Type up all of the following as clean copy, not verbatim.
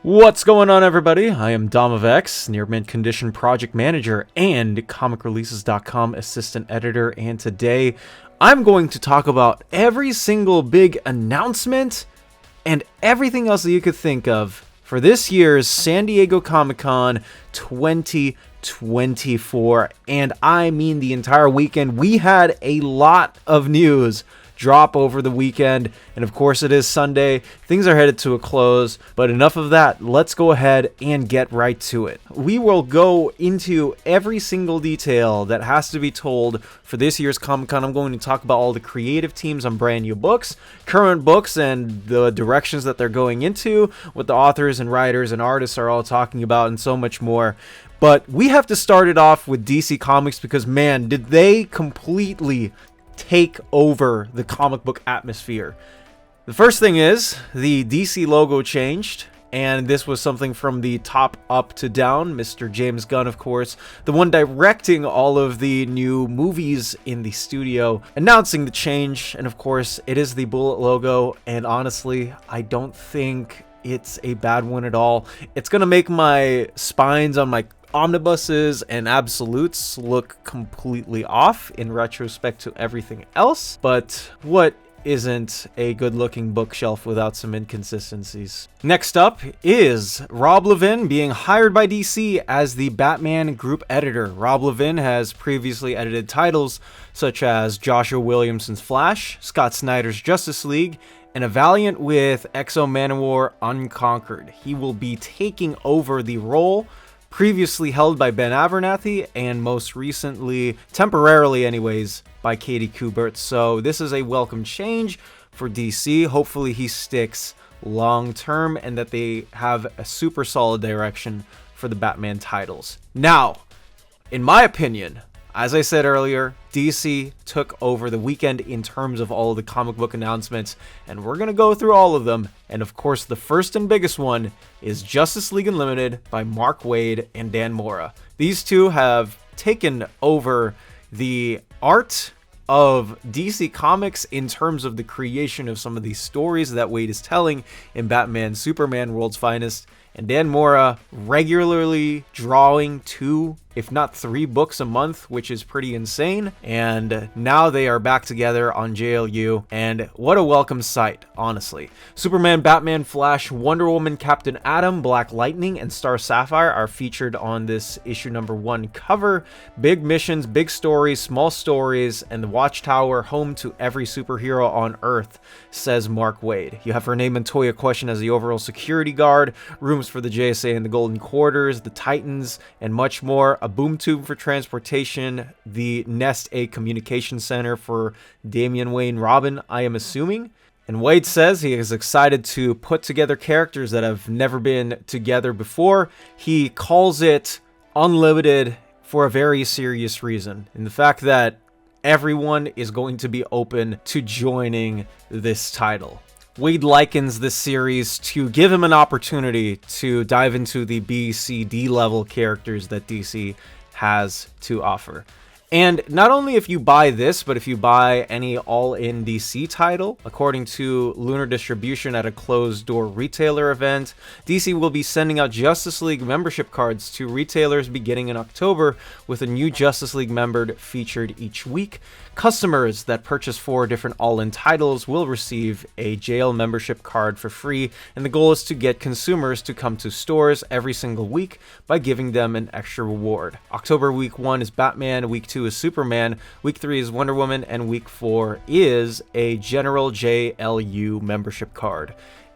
What's going on, everybody? I am Dom of X, Near Mint Condition Project Manager and ComicReleases.com Assistant Editor, and today I'm going to talk about every single big announcement and everything else that you could think of for this year's San Diego Comic-Con 2024, and I mean the entire weekend. We had a lot of news drop over the weekend, and of course it is Sunday. Things are headed to a close, but enough of that. Let's go ahead and get right to it. We will go into every single detail that has to be told for this year's Comic-Con. I'm going to talk about all the creative teams on brand new books, current books, and the directions that they're going into, what the authors and writers and artists are all talking about, and so much more. But we have to start it off with DC Comics because, man, did they completely take over the comic book atmosphere. The first thing is the DC logo changed, and this was something from the top up to down. Mr. James Gunn, of course, the one directing all of the new movies in the studio, announcing the change, and of course it is the bullet logo, and honestly I don't think it's a bad one at all. It's gonna make my spines on my omnibuses and absolutes look completely off in retrospect to everything else, but what isn't a good looking bookshelf without some inconsistencies? Next up is Rob Lievin being hired by DC as the Batman group editor. Rob Lievin has previously edited titles such as Joshua Williamson's Flash, Scott Snyder's Justice League, and a Valiant with X-O Manowar Unconquered. He will be taking over the role previously held by Ben Abernathy, and most recently, temporarily anyways, by Katie Kubert. So this is a welcome change for DC. Hopefully he sticks long term and that they have a super solid direction for the Batman titles. Now, in my opinion, as I said earlier, DC took over the weekend in terms of all of the comic book announcements, and we're going to go through all of them. And of course, the first and biggest one is Justice League Unlimited by Mark Waid and Dan Mora. These two have taken over the art of DC Comics in terms of the creation of some of these stories that Waid is telling in Batman Superman World's Finest, and Dan Mora regularly drawing 2, if not 3 books a month, which is pretty insane. And now they are back together on JLU, and what a welcome sight, honestly. Superman, Batman, Flash, Wonder Woman, Captain Atom, Black Lightning, and Star Sapphire are featured on this issue number 1 cover. Big missions, big stories, small stories, and the Watchtower, home to every superhero on Earth, says Mark Waid. You have Renee Montoya Question as the overall security guard, rooms for the JSA and the Golden Quarters, the Titans, and much more. A boom tube for transportation, the Nest A communication center for Damian Wayne Robin, I am assuming. And Waid says he is excited to put together characters that have never been together before. He calls it Unlimited for a very serious reason, in the fact that everyone is going to be open to joining this title. Waid likens this series to give him an opportunity to dive into the B, C, D level characters that DC has to offer. And not only if you buy this, but if you buy any all-in DC title, according to Lunar Distribution at a closed-door retailer event, DC will be sending out Justice League membership cards to retailers beginning in October, with a new Justice League member featured each week. Customers that purchase 4 different all-in titles will receive a JL membership card for free, and the goal is to get consumers to come to stores every single week by giving them an extra reward. October week 1 is Batman, week 2 is Superman, week 3 is Wonder Woman, and week 4 is a general JLU membership card.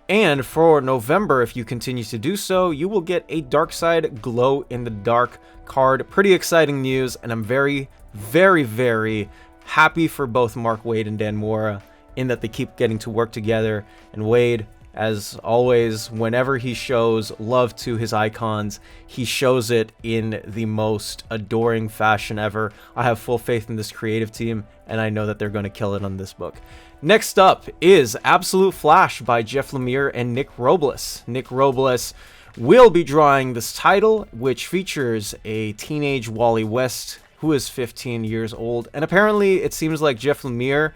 And for November, if you continue to do so, you will get a Darkseid Glow in the Dark card. Pretty exciting news, and I'm very, very, very happy for both Mark Waid and Dan Mora in that they keep getting to work together. And Waid, as always, whenever he shows love to his icons, he shows it in the most adoring fashion ever. I have full faith in this creative team, and I know that they're going to kill it on this book. Next up is Absolute Flash by Jeff Lemire and Nick Robles. Nick Robles will be drawing this title, which features a teenage Wally West who is 15 years old, and apparently it seems like Jeff Lemire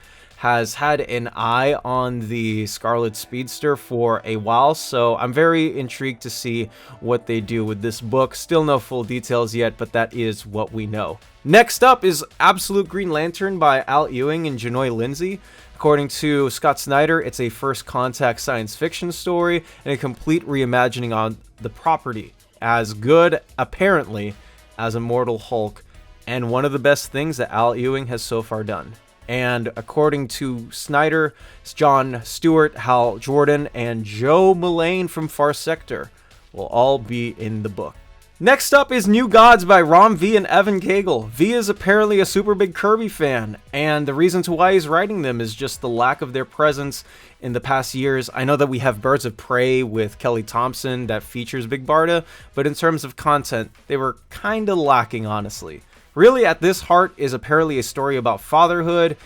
has had an eye on the Scarlet Speedster for a while, so I'm very intrigued to see what they do with this book. Still no full details yet, but that is what we know. Next up is Absolute Green Lantern by Al Ewing and Janoy Lindsay. According to Scott Snyder, it's a first contact science fiction story and a complete reimagining on the property. As good, apparently, as Immortal Hulk, and one of the best things that Al Ewing has so far done. And according to Snyder, John Stewart, Hal Jordan, and Joe Mullane from Far Sector will all be in the book. Next up is New Gods by Rom V and Evan Cagle. V is apparently a super big Kirby fan, and the reason to why he's writing them is just the lack of their presence in the past years. I know that we have Birds of Prey with Kelly Thompson that features Big Barda, but in terms of content, they were kinda lacking, honestly. Really, at this heart is apparently a story about fatherhood,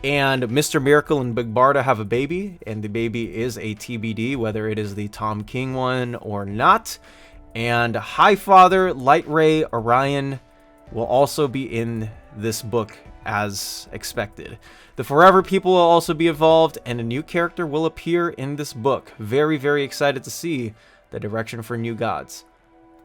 and Mr. Miracle and Big Barda have a baby, and the baby is a TBD, whether it is the Tom King one or not. And Highfather, Light Ray, Orion will also be in this book as expected. The Forever People will also be involved, and a new character will appear in this book. Very, very excited to see the direction for New Gods.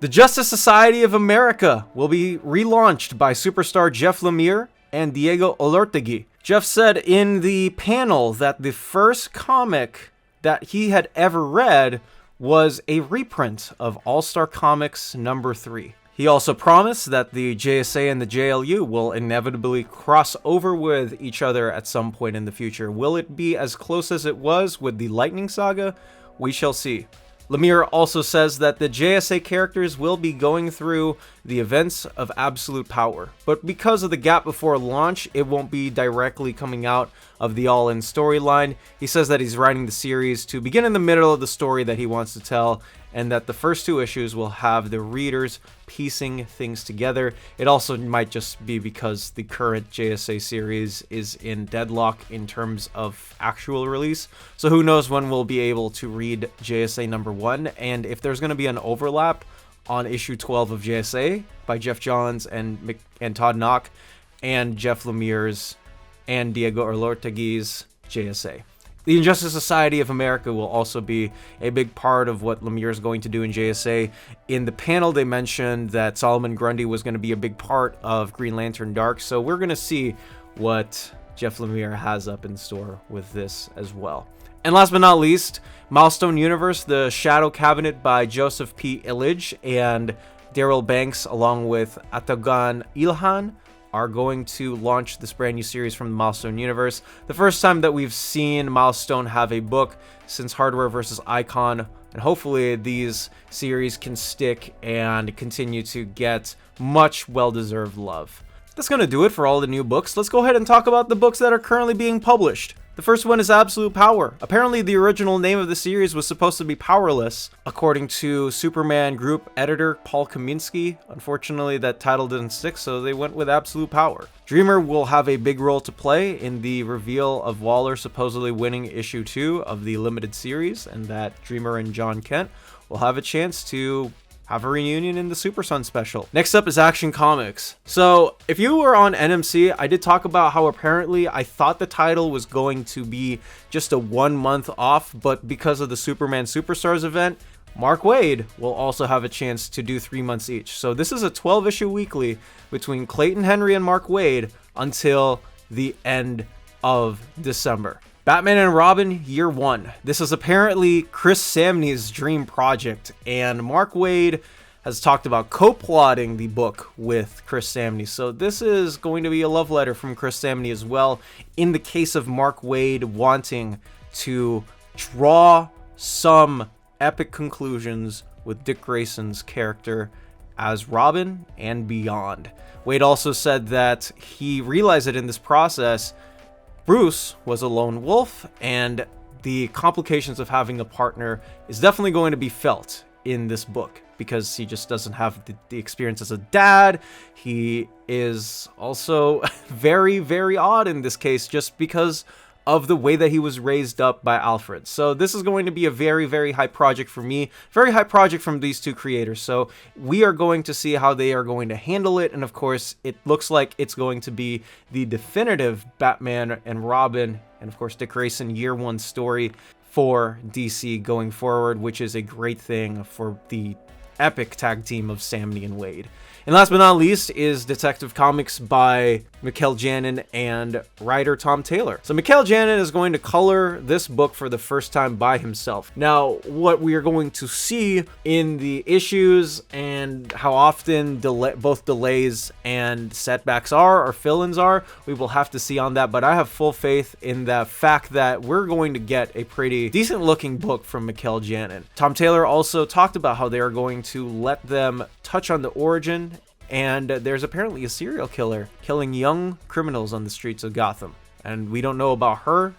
The Justice Society of America will be relaunched by superstar Jeff Lemire and Diego Olortegui. Jeff said in the panel that the first comic that he had ever read was a reprint of All-Star Comics number 3. He also promised that the JSA and the JLU will inevitably cross over with each other at some point in the future. Will it be as close as it was with the Lightning Saga? We shall see. Lemire also says that the JSA characters will be going through the events of Absolute Power, but because of the gap before launch, it won't be directly coming out of the All-In storyline. He says that he's writing the series to begin in the middle of the story that he wants to tell, and that the first 2 issues will have the readers piecing things together. It also might just be because the current JSA series is in deadlock in terms of actual release, so who knows when we'll be able to read JSA number 1, and if there's going to be an overlap on issue 12 of JSA by Jeff Johns and Todd Knock, and Jeff Lemire's and Diego Olortegui's JSA. The Injustice Society of America will also be a big part of what Lemire is going to do in JSA. In the panel, they mentioned that Solomon Grundy was going to be a big part of Green Lantern Dark, so we're going to see what Jeff Lemire has up in store with this as well. And last but not least, Milestone Universe, The Shadow Cabinet by Joseph P. Illich and Daryl Banks, along with Atagan Ilhan, are going to launch this brand new series from the Milestone Universe. The first time that we've seen Milestone have a book since Hardware vs. Icon, and hopefully these series can stick and continue to get much well-deserved love. That's going to do it for all the new books. Let's go ahead and talk about the books that are currently being published. The first one is Absolute Power. Apparently, the original name of the series was supposed to be Powerless, according to Superman Group editor Paul Kaminsky. Unfortunately, that title didn't stick, so they went with Absolute Power. Dreamer will have a big role to play in the reveal of Waller supposedly winning issue 2 of the limited series, and that Dreamer and John Kent will have a chance to have a reunion in the Super Sun special. Next up is Action Comics. So if you were on NMC, I did talk about how apparently I thought the title was going to be just a 1 month off, but because of the Superman Superstars event, Mark Waid will also have a chance to do 3 months each. So this is a 12-issue weekly between Clayton Henry and Mark Waid until the end of December. Batman and Robin Year 1. This is apparently Chris Samney's dream project, and Mark Waid has talked about co-plotting the book with Chris Samney. So this is going to be a love letter from Chris Samney as well, in the case of Mark Waid wanting to draw some epic conclusions with Dick Grayson's character as Robin and beyond. Waid also said that he realized that in this process, Bruce was a lone wolf, and the complications of having a partner is definitely going to be felt in this book because he just doesn't have the experience as a dad. He is also very, very odd in this case just because of the way that he was raised up by Alfred. So this is going to be a very, very high project for me. Very high project from these two creators. So we are going to see how they are going to handle it. And of course, it looks like it's going to be the definitive Batman and Robin, and of course, Dick Grayson year one story for DC going forward, which is a great thing for the epic tag team of Sam Neill and Wade. And last but not least is Detective Comics by Mikel Janin and writer Tom Taylor. So Mikel Janin is going to color this book for the first time by himself. Now, what we are going to see in the issues and how often both delays and setbacks are, or fill-ins are, we will have to see on that. But I have full faith in the fact that we're going to get a pretty decent looking book from Mikel Janin. Tom Taylor also talked about how they are going to let them touch on the origin, and there's apparently a serial killer killing young criminals on the streets of Gotham. And we don't know about her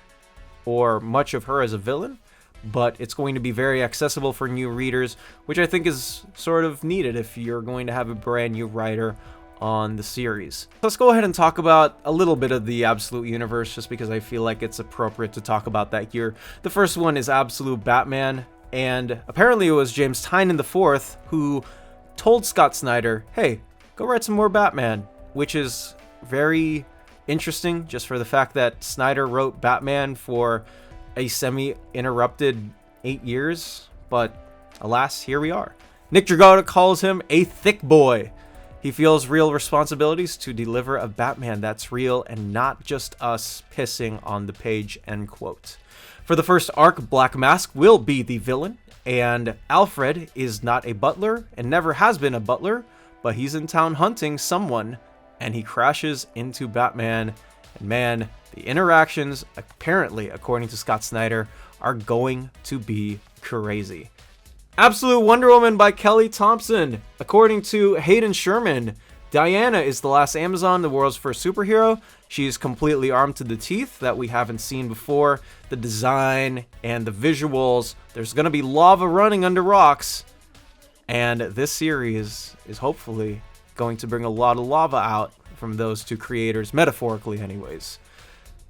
or much of her as a villain, but it's going to be very accessible for new readers, which I think is sort of needed if you're going to have a brand new writer on the series. Let's go ahead and talk about a little bit of the Absolute Universe, just because I feel like it's appropriate to talk about that here. The first one is Absolute Batman, and apparently it was James Tynion IV who told Scott Snyder, hey, go write some more Batman, which is very interesting just for the fact that Snyder wrote Batman for a semi-interrupted 8 years, but alas, here we are. Nick Dragotta calls him a thick boy. He feels real responsibilities to deliver a Batman that's real and not just us pissing on the page, end quote. For the first arc, Black Mask will be the villain, and Alfred is not a butler and never has been a butler, but he's in town hunting someone, and he crashes into Batman. And man, the interactions, apparently, according to Scott Snyder, are going to be crazy. Absolute Wonder Woman by Kelly Thompson. According to Hayden Sherman, Diana is the last Amazon, the world's first superhero. She's completely armed to the teeth that we haven't seen before. The design and the visuals. There's going to be lava running under rocks. And this series is hopefully going to bring a lot of lava out from those two creators, metaphorically anyways.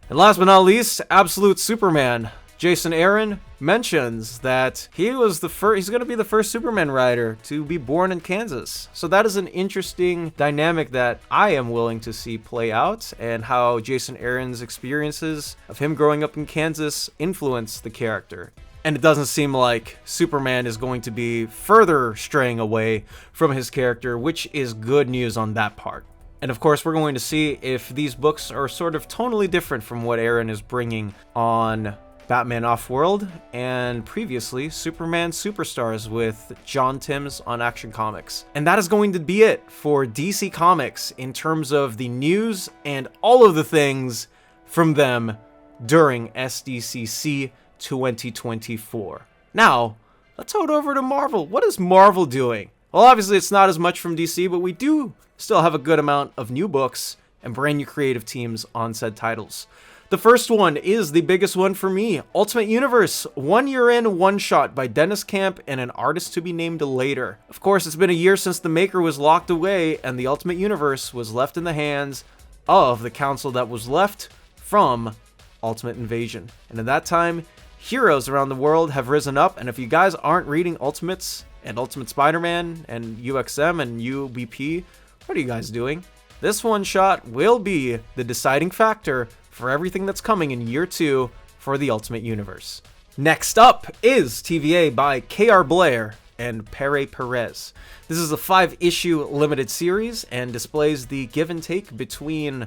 And last but not least, Absolute Superman. Jason Aaron mentions that he's going to be the first Superman writer to be born in Kansas. So that is an interesting dynamic that I am willing to see play out, and how Jason Aaron's experiences of him growing up in Kansas influence the character. And it doesn't seem like Superman is going to be further straying away from his character, which is good news on that part. And of course, we're going to see if these books are sort of tonally different from what Aaron is bringing on Batman Off-World and previously Superman Superstars with John Timms on Action Comics. And that is going to be it for DC Comics in terms of the news and all of the things from them during SDCC 2024. Now, let's head over to Marvel. What is Marvel doing? Well, obviously it's not as much from DC, but we do still have a good amount of new books and brand new creative teams on said titles. The first one is the biggest one for me, Ultimate Universe, 1 year in, one shot by Dennis Camp and an artist to be named later. Of course, it's been a year since the maker was locked away and the Ultimate Universe was left in the hands of the council that was left from Ultimate Invasion. And at that time, heroes around the world have risen up, and if you guys aren't reading Ultimates and Ultimate Spider-Man and UXM and UBP, what are you guys doing? This one shot will be the deciding factor for everything that's coming in year 2 for the Ultimate Universe. Next up is TVA by K.R. Blair and Pere Perez. This is a 5-issue limited series and displays the give and take between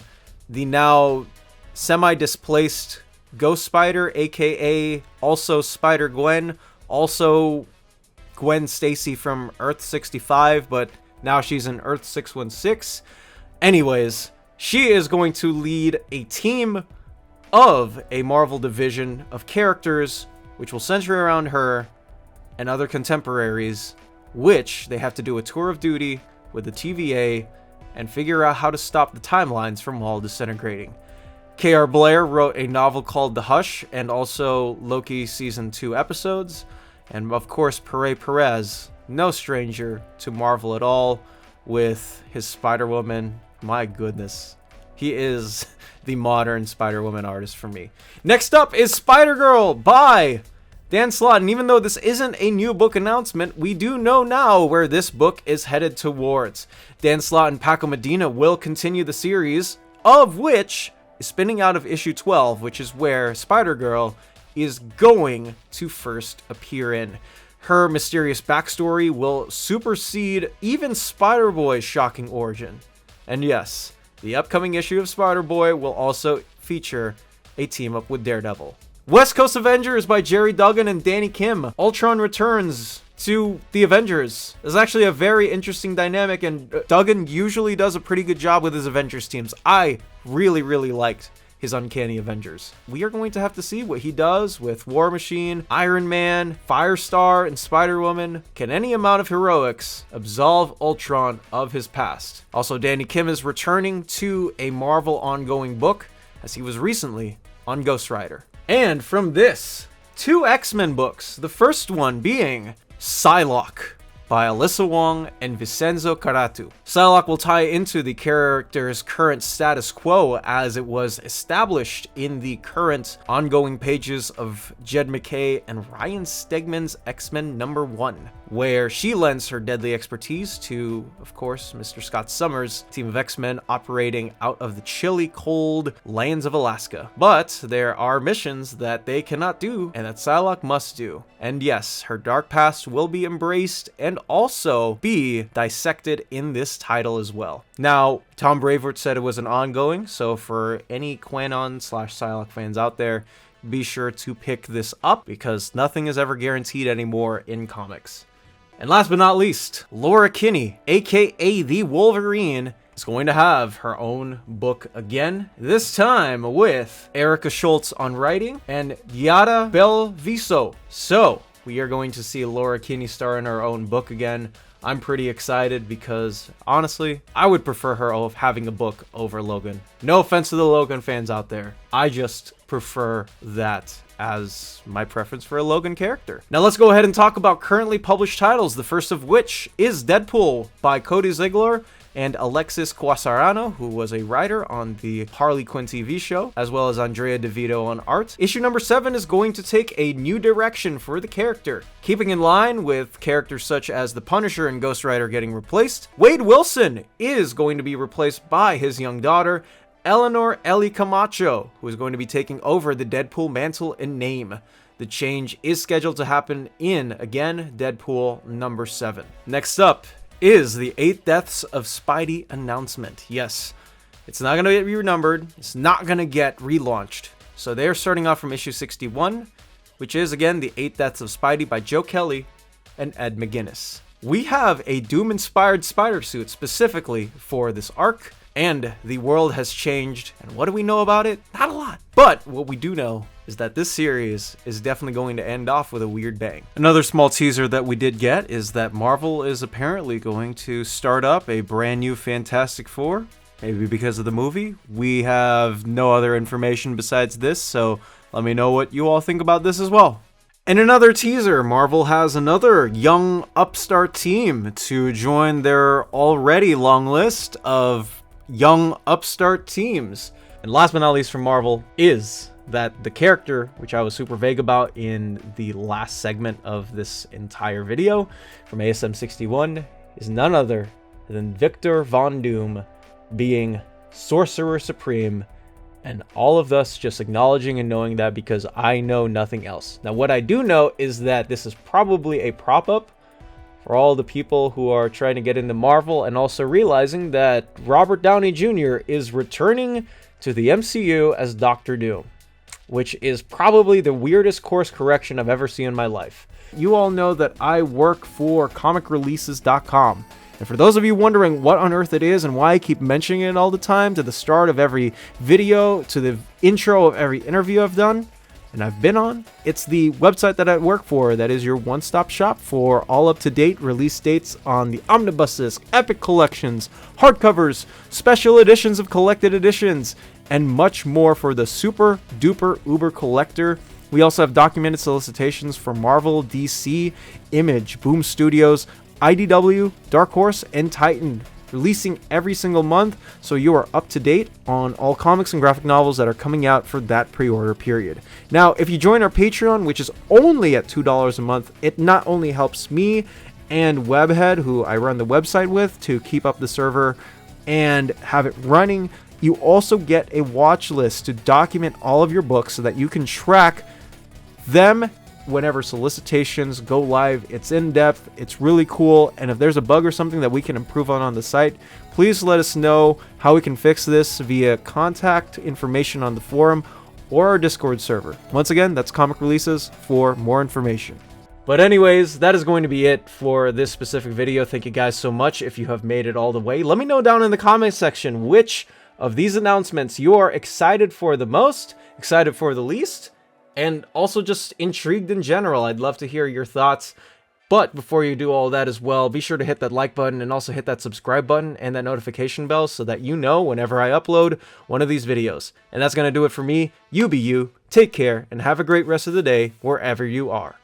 the now semi-displaced Ghost Spider, aka also Spider-Gwen, also Gwen Stacy from Earth 65, but now she's in Earth 616. Anyways, she is going to lead a team of a Marvel division of characters which will center around her and other contemporaries, which they have to do a tour of duty with the TVA and figure out how to stop the timelines from all disintegrating. K.R. Blair wrote a novel called The Hush and also Loki Season 2 episodes. And of course, Pere Perez, no stranger to Marvel at all, with his Spider-Woman. My goodness. He is the modern Spider-Woman artist for me. Next up is Spider-Girl by Dan Slott. And even though this isn't a new book announcement, we do know now where this book is headed towards. Dan Slott and Paco Medina will continue the series, of which is spinning out of issue 12, which is where Spider-Girl is going to first appear in. Her mysterious backstory will supersede even Spider-Boy's shocking origin. And yes, the upcoming issue of Spider-Boy will also feature a team-up with Daredevil. West Coast Avengers by Jerry Duggan and Danny Kim. Ultron returns to the Avengers. It's actually a very interesting dynamic, and Duggan usually does a pretty good job with his Avengers teams. I really liked his Uncanny Avengers. We are going to have to see what he does with War Machine, Iron Man, Firestar, and Spider-Woman. Can any amount of heroics absolve Ultron of his past? Also, Danny Kim is returning to a Marvel ongoing book, as he was recently on Ghost Rider. And from this, 2 X-Men books. The first one being Psylocke by Alyssa Wong and Vincenzo Caratu. Psylocke will tie into the character's current status quo as it was established in the current ongoing pages of Jed MacKay and Ryan Stegman's X-Men #1, where she lends her deadly expertise to, of course, Mr. Scott Summers' team of X-Men operating out of the chilly, cold lands of Alaska. But there are missions that they cannot do and that Psylocke must do. And yes, her dark past will be embraced and also be dissected in this title as well. Now, Tom Brevoort said it was an ongoing, so for any Quanon/Psylocke fans out there, be sure to pick this up because nothing is ever guaranteed anymore in comics. And last but not least, Laura Kinney, aka the Wolverine, is going to have her own book again, this time with Erica Schultz on writing and Yara Belviso. So, we are going to see Laura Kinney star in her own book again. I'm pretty excited because, honestly, I would prefer her having a book over Logan. No offense to the Logan fans out there. I just prefer that as my preference for a Logan character. Now let's go ahead and talk about currently published titles, the first of which is Deadpool by Cody Ziegler and Alexis Quasarano, who was a writer on the Harley Quinn TV show, as well as Andrea DeVito on art. Issue number 7 is going to take a new direction for the character. Keeping in line with characters such as the Punisher and Ghost Rider getting replaced, Wade Wilson is going to be replaced by his young daughter, Eleanor Ellie Camacho, who is going to be taking over the Deadpool mantle and name. The change is scheduled to happen in, again, Deadpool number 7. Next up is the 8 Deaths of Spidey announcement. Yes, it's not going to get renumbered. It's not going to get relaunched. So they're starting off from issue 61, which is, again, the 8 Deaths of Spidey by Joe Kelly and Ed McGuinness. We have a Doom-inspired spider suit specifically for this arc, and the world has changed. And what do we know about it? Not a lot. But what we do know is that this series is definitely going to end off with a weird bang. Another small teaser that we did get is that Marvel is apparently going to start up a brand new Fantastic Four. Maybe because of the movie. We have no other information besides this, so let me know what you all think about this as well. And another teaser, Marvel has another young upstart team to join their already long list of young upstart teams. And last but not least from Marvel is that the character, which I was super vague about in the last segment of this entire video from ASM 61, is none other than Victor Von Doom, being Sorcerer Supreme, and all of us just acknowledging and knowing that because I know nothing else. Now, what I do know is that this is probably a prop-up for all the people who are trying to get into Marvel and also realizing that Robert Downey Jr. is returning to the MCU as Doctor Doom, which is probably the weirdest course correction I've ever seen in my life. You all know that I work for comicreleases.com. And for those of you wondering what on earth it is and why I keep mentioning it all the time, to the start of every video, to the intro of every interview I've done and I've been on, it's the website that I work for that is your one-stop shop for all up-to-date release dates on the omnibuses, epic collections, hardcovers, special editions of collected editions, and much more for the super duper uber collector. We also have documented solicitations for Marvel, DC, Image, Boom Studios, IDW, Dark Horse, and Titan. releasing every single month, so you are up to date on all comics and graphic novels that are coming out for that pre-order period. Now, if you join our Patreon, which is only at $2 a month, it not only helps me and Webhead, who I run the website with, to keep up the server and have it running, you also get a watch list to document all of your books so that you can track them whenever solicitations go live. It's in depth, it's really cool, and if there's a bug or something that we can improve on the site, please let us know how we can fix this via contact information on the forum or our Discord server. Once again, that's Comic Releases for more information. But anyways, that is going to be it for this specific video. Thank you guys so much if you have made it all the way. Let me know down in the comments section which of these announcements you are excited for the most, excited for the least, and also just intrigued in general. I'd love to hear your thoughts. But before you do all that as well, be sure to hit that like button and also hit that subscribe button and that notification bell so that you know whenever I upload one of these videos. And that's going to do it for me. You be you, take care, and have a great rest of the day wherever you are.